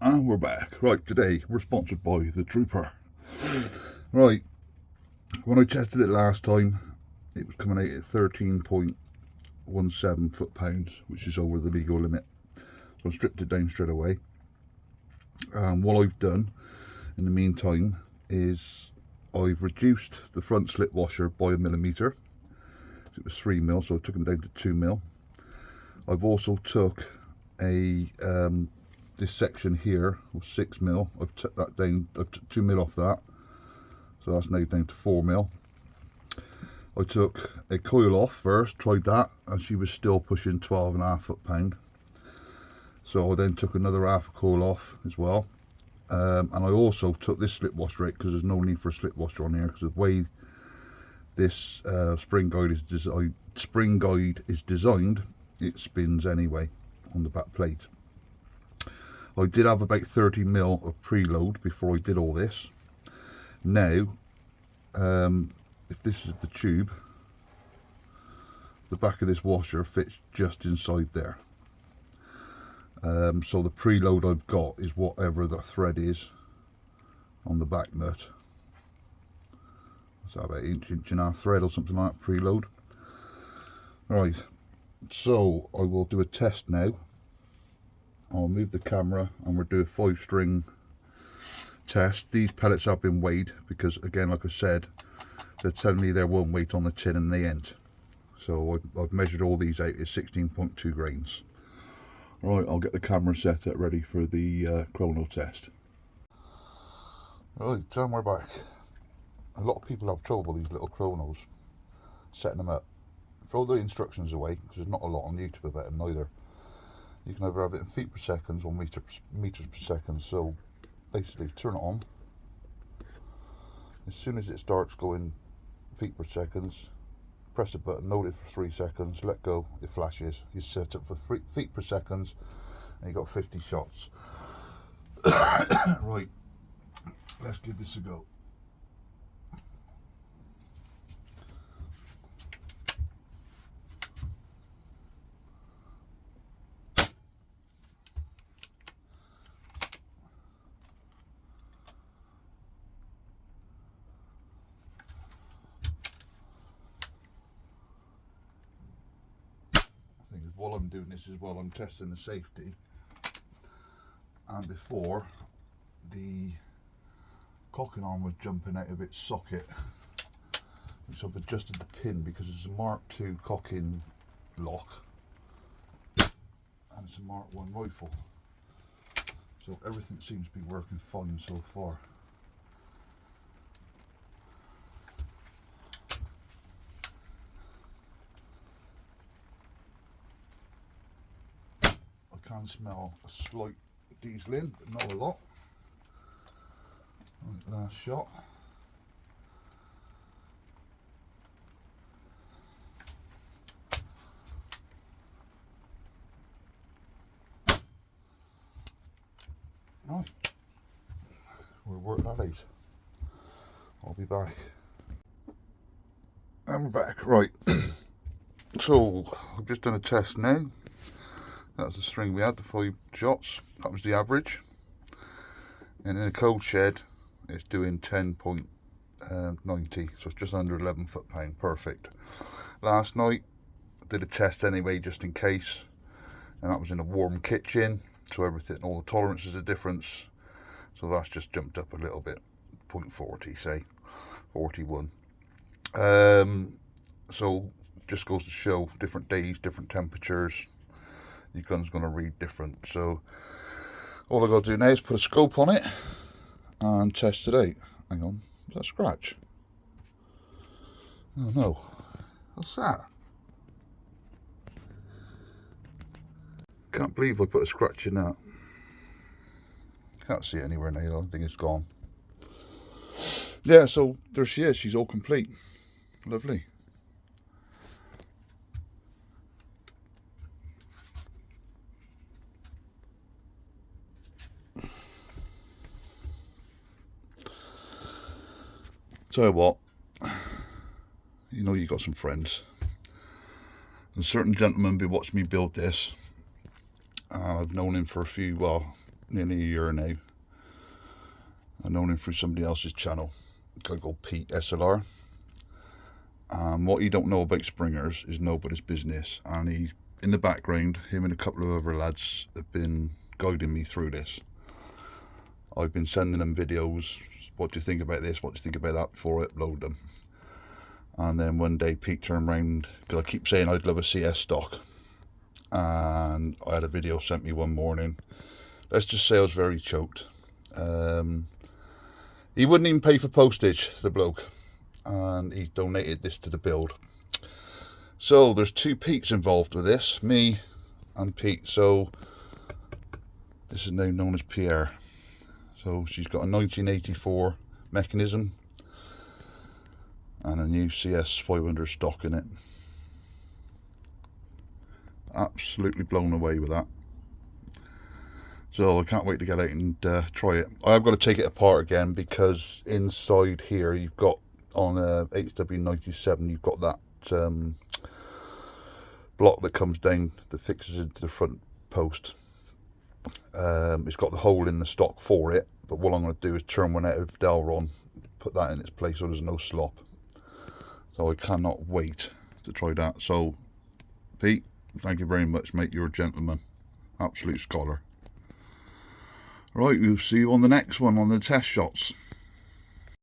And we're back. Right, today we're sponsored by the Trooper. Right, when I tested it last time, it was coming out at 13.17 foot-pounds, which is over the legal limit. So I stripped it down straight away. What I've done in the meantime is I've reduced the front slip washer by 1 millimetre. It was 3 mil, so I took them down to 2 mil. I've also took a this section here was 6 mil. I've took that down. I took 2 mil off that, so that's now down to 4 mil. I took a coil off first, tried that, and she was still pushing 12.5 foot-pound. So I then took another half coil off as well, and I also took this slip washer out because there's no need for a slip washer on here because of the way this spring guide is designed, it spins anyway on the back plate. I did have about 30 mil of preload before I did all this. Now, if this is the tube, the back of this washer fits just inside there. So the preload I've got is whatever the thread is on the back nut. So about inch and a half thread or something like that, preload. Right, so I will do a test now. I'll move the camera and we'll do a 5-string test. These pellets have been weighed because, again, like I said, they're telling me they're one weight on the tin and the end. So I've measured all these out. It's 16.2 grains. Right, I'll get the camera set up ready for the chrono test. Right, so we're back. A lot of people have trouble with these little chronos, setting them up. Throw the instructions away because there's not a lot on YouTube about them neither. You can either have it in feet per second or meters per second. So basically turn it on. As soon as it starts going feet per second, press the button, hold it for 3 seconds, let go, it flashes. You set it for feet per second and you got 50 shots. Right, let's give this a go. While I'm doing this is while I'm testing the safety, and before the cocking arm was jumping out of its socket, which I've adjusted the pin because it's a Mark II cocking lock and it's a Mark I rifle, so everything seems to be working fine so far. I can smell a slight dieseling, but not a lot. Right, last shot. Right, we'll work that out. I'll be back. And we're back. Right, so I've just done a test now. That's the string we had, the 5 shots. That was the average. And in a cold shed, it's doing 10.90, so it's just under 11 foot-pound. Perfect. Last night, I did a test anyway, just in case, and that was in a warm kitchen, so everything, all the tolerances are different. So that's just jumped up a little bit, 0.40, say, 41. So just goes to show different days, different temperatures. Your gun's going to read different, so all I've got to do now is put a scope on it and test it out. Hang on, is that a scratch? Oh no, what's that? Can't believe I put a scratch in that. Can't see it anywhere now, I think it's gone. Yeah, so there she is, she's all complete. Lovely. Tell you what, you know you got some friends. And certain gentlemen be watching me build this. I've known him for a few, well, nearly a year now. I've known him through somebody else's channel, a guy called Pete SLR. What you don't know about springers is nobody's business, and he, in the background, him and a couple of other lads have been guiding me through this. I've been sending them videos, what do you think about this, what do you think about that, before I upload them. And then one day Pete turned around, because I keep saying I'd love a CS stock, and I had a video sent me one morning. Let's just say I was very choked. He wouldn't even pay for postage, the bloke, and he donated this to the build. So there's two Petes involved with this, me and Pete. So this is now known as Pierre. So she's got a 1984 mechanism and a new CS 500 stock in it. Absolutely blown away with that. So I can't wait to get out and try it. I have got to take it apart again, because inside here you've got, on a HW77, you've got that block that comes down that fixes into the front post. It's got the hole in the stock for it, but what I'm going to do is turn one out of Delron, put that in its place so there's no slop. So I cannot wait to try that. So Pete, thank you very much, mate. You're a gentleman, absolute scholar. Right, we'll see you on the next one, on the test shots.